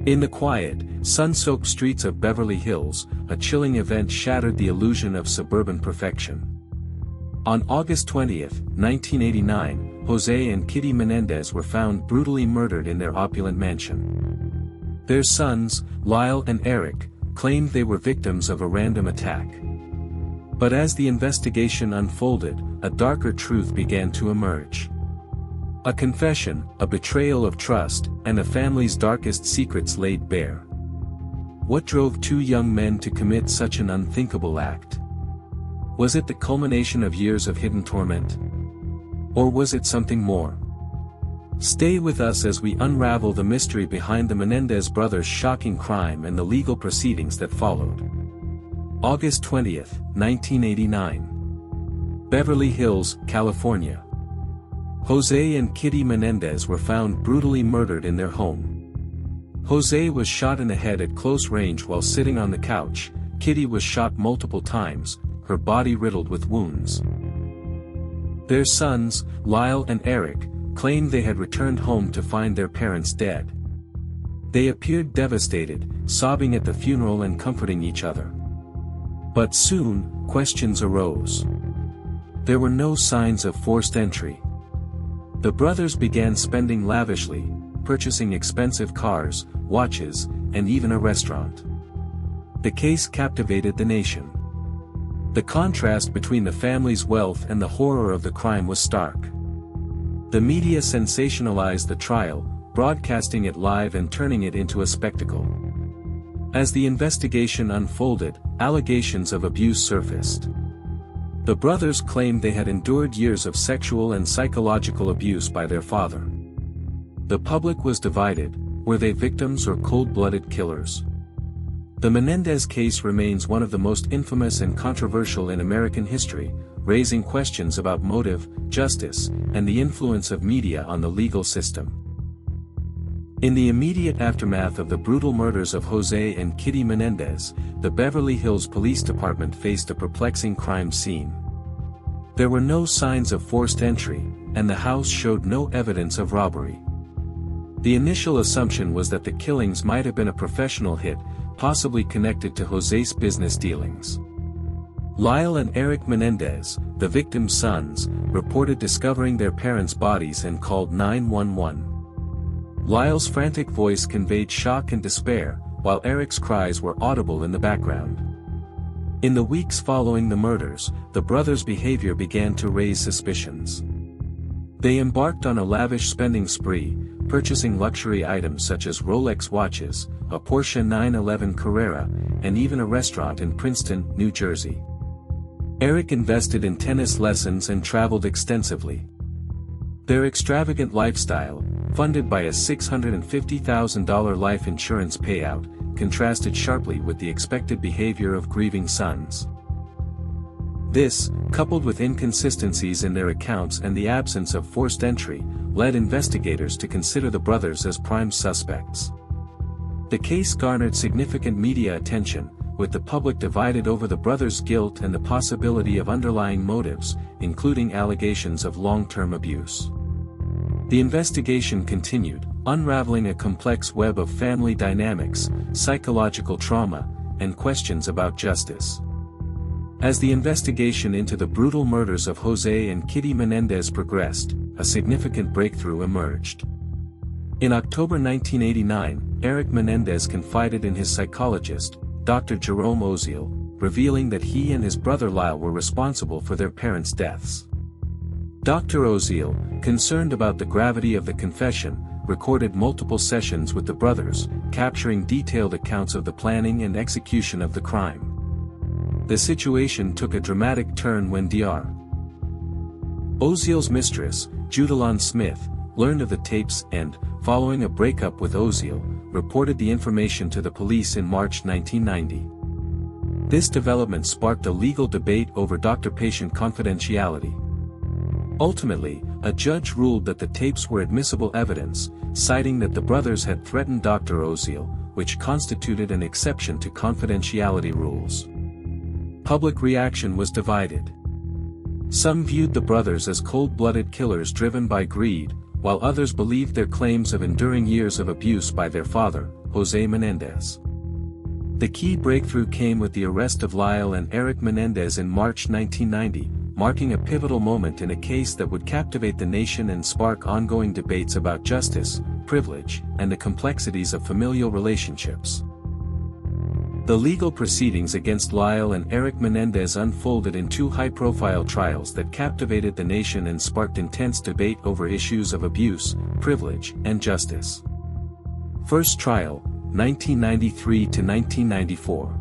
In the quiet, sun-soaked streets of Beverly Hills, a chilling event shattered the illusion of suburban perfection. On August 20, 1989, José and Kitty Menendez were found brutally murdered in their opulent mansion. Their sons, Lyle and Erik, claimed they were victims of a random attack. But as the investigation unfolded, a darker truth began to emerge. A confession, a betrayal of trust, and a family's darkest secrets laid bare. What drove two young men to commit such an unthinkable act? Was it the culmination of years of hidden torment? Or was it something more? Stay with us as we unravel the mystery behind the Menendez brothers' shocking crime and the legal proceedings that followed. August 20, 1989. Beverly Hills, California. José and Kitty Menendez were found brutally murdered in their home. José was shot in the head at close range while sitting on the couch. Kitty was shot multiple times, her body riddled with wounds. Their sons, Lyle and Erik, claimed they had returned home to find their parents dead. They appeared devastated, sobbing at the funeral and comforting each other. But soon, questions arose. There were no signs of forced entry. The brothers began spending lavishly, purchasing expensive cars, watches, and even a restaurant. The case captivated the nation. The contrast between the family's wealth and the horror of the crime was stark. The media sensationalized the trial, broadcasting it live and turning it into a spectacle. As the investigation unfolded, allegations of abuse surfaced. The brothers claimed they had endured years of sexual and psychological abuse by their father. The public was divided: were they victims or cold-blooded killers? The Menendez case remains one of the most infamous and controversial in American history, raising questions about motive, justice, and the influence of media on the legal system. In the immediate aftermath of the brutal murders of José and Kitty Menendez, the Beverly Hills Police Department faced a perplexing crime scene. There were no signs of forced entry, and the house showed no evidence of robbery. The initial assumption was that the killings might have been a professional hit, possibly connected to José's business dealings. Lyle and Erik Menendez, the victims' sons, reported discovering their parents' bodies and called 911. Lyle's frantic voice conveyed shock and despair, while Erik's cries were audible in the background. In the weeks following the murders, the brothers' behavior began to raise suspicions. They embarked on a lavish spending spree, purchasing luxury items such as Rolex watches, a Porsche 911 Carrera, and even a restaurant in Princeton, New Jersey. Erik invested in tennis lessons and traveled extensively. Their extravagant lifestyle, funded by a $650,000 life insurance payout, contrasted sharply with the expected behavior of grieving sons. This, coupled with inconsistencies in their accounts and the absence of forced entry, led investigators to consider the brothers as prime suspects. The case garnered significant media attention, with the public divided over the brothers' guilt and the possibility of underlying motives, including allegations of long-term abuse. The investigation continued, unraveling a complex web of family dynamics, psychological trauma, and questions about justice. As the investigation into the brutal murders of José and Kitty Menendez progressed, a significant breakthrough emerged. In October 1989, Erik Menendez confided in his psychologist, Dr. Jerome Oziel, revealing that he and his brother Lyle were responsible for their parents' deaths. Dr. Oziel, concerned about the gravity of the confession, recorded multiple sessions with the brothers, capturing detailed accounts of the planning and execution of the crime. The situation took a dramatic turn when Dr. Oziel's mistress, Judalon Smith, learned of the tapes and, following a breakup with Oziel, reported the information to the police in March 1990. This development sparked a legal debate over doctor-patient confidentiality. Ultimately, a judge ruled that the tapes were admissible evidence, citing that the brothers had threatened Dr. Oziel, which constituted an exception to confidentiality rules. Public reaction was divided. Some viewed the brothers as cold-blooded killers driven by greed, while others believed their claims of enduring years of abuse by their father, José Menendez. The key breakthrough came with the arrest of Lyle and Erik Menendez in March 1990, marking a pivotal moment in a case that would captivate the nation and spark ongoing debates about justice, privilege, and the complexities of familial relationships. The legal proceedings against Lyle and Erik Menendez unfolded in two high-profile trials that captivated the nation and sparked intense debate over issues of abuse, privilege, and justice. First trial, 1993 to 1994.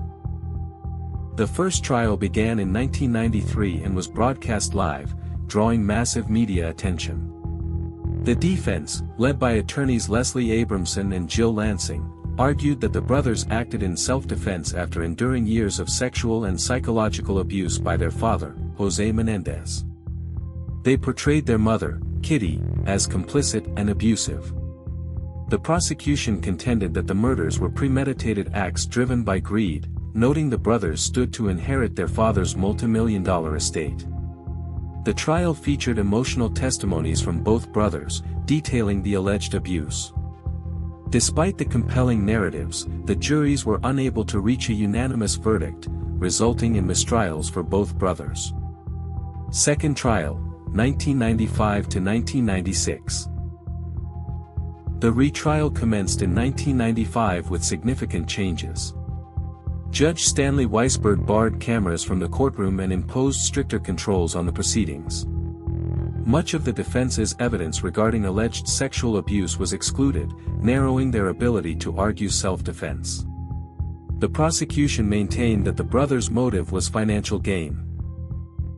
The first trial began in 1993 and was broadcast live, drawing massive media attention. The defense, led by attorneys Leslie Abramson and Jill Lansing, argued that the brothers acted in self-defense after enduring years of sexual and psychological abuse by their father, José Menendez. They portrayed their mother, Kitty, as complicit and abusive. The prosecution contended that the murders were premeditated acts driven by greed, noting the brothers stood to inherit their father's multimillion-dollar estate. The trial featured emotional testimonies from both brothers, detailing the alleged abuse. Despite the compelling narratives, the juries were unable to reach a unanimous verdict, resulting in mistrials for both brothers. Second trial, 1995 to 1996. The retrial commenced in 1995 with significant changes. Judge Stanley Weisberg barred cameras from the courtroom and imposed stricter controls on the proceedings. Much of the defense's evidence regarding alleged sexual abuse was excluded, narrowing their ability to argue self-defense. The prosecution maintained that the brothers' motive was financial gain.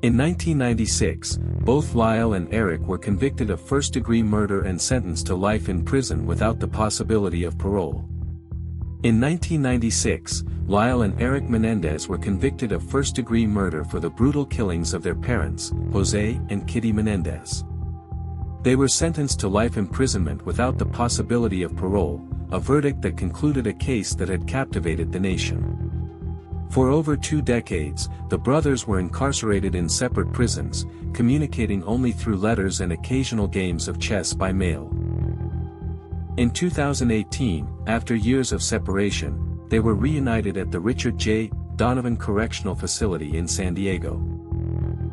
In 1996, both Lyle and Erik were convicted of first-degree murder and sentenced to life in prison without the possibility of parole. In 1996, Lyle and Erik Menendez were convicted of first-degree murder for the brutal killings of their parents, José and Kitty Menendez. They were sentenced to life imprisonment without the possibility of parole, a verdict that concluded a case that had captivated the nation. For over 2 decades, the brothers were incarcerated in separate prisons, communicating only through letters and occasional games of chess by mail. In 2018, after years of separation, they were reunited at the Richard J. Donovan Correctional Facility in San Diego.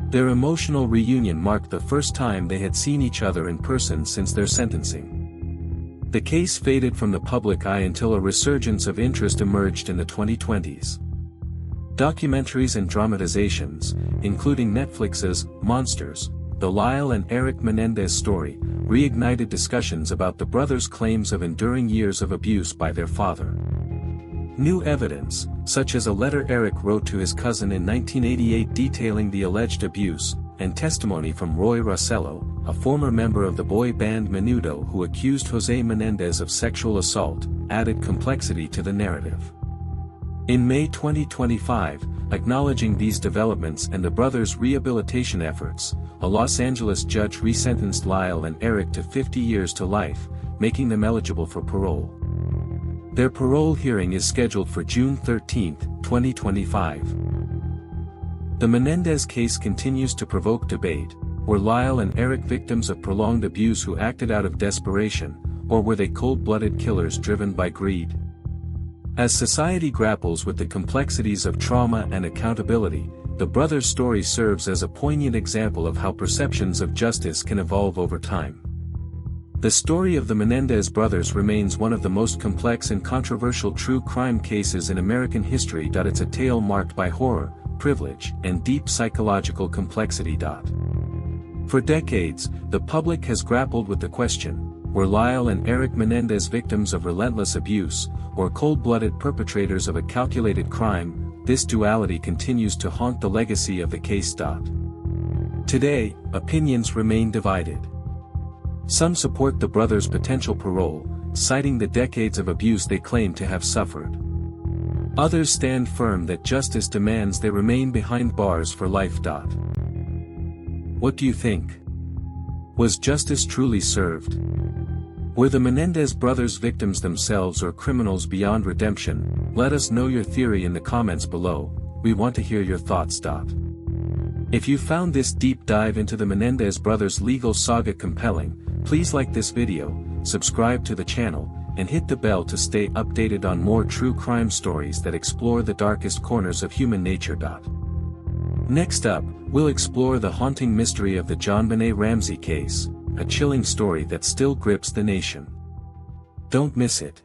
Their emotional reunion marked the first time they had seen each other in person since their sentencing. The case faded from the public eye until a resurgence of interest emerged in the 2020s. Documentaries and dramatizations, including Netflix's Monsters, The Lyle and Erik Menendez Story, reignited discussions about the brothers' claims of enduring years of abuse by their father. New evidence, such as a letter Erik wrote to his cousin in 1988 detailing the alleged abuse, and testimony from Roy Rossello, a former member of the boy band Menudo who accused José Menendez of sexual assault, added complexity to the narrative. In May 2025, acknowledging these developments and the brothers' rehabilitation efforts, a Los Angeles judge resentenced Lyle and Erik to 50 years to life, making them eligible for parole. Their parole hearing is scheduled for June 13, 2025. The Menendez case continues to provoke debate. Were Lyle and Erik victims of prolonged abuse who acted out of desperation, or were they cold-blooded killers driven by greed? As society grapples with the complexities of trauma and accountability, the brothers' story serves as a poignant example of how perceptions of justice can evolve over time. The story of the Menendez brothers remains one of the most complex and controversial true crime cases in American history. It's a tale marked by horror, privilege, and deep psychological complexity. For decades, the public has grappled with the question: were Lyle and Erik Menendez victims of relentless abuse, or cold-blooded perpetrators of a calculated crime? This duality continues to haunt the legacy of the case. Today, opinions remain divided. Some support the brothers' potential parole, citing the decades of abuse they claim to have suffered. Others stand firm that justice demands they remain behind bars for life. What do you think? Was justice truly served? Were the Menendez brothers victims themselves or criminals beyond redemption? Let us know your theory in the comments below. We want to hear your thoughts. If you found this deep dive into the Menendez brothers' legal saga compelling, Please like this video, subscribe to the channel, and hit the bell to stay updated on more true crime stories that explore the darkest corners of human nature. Next up, we'll explore the haunting mystery of the JonBenet Ramsey case, a chilling story that still grips the nation. Don't miss it.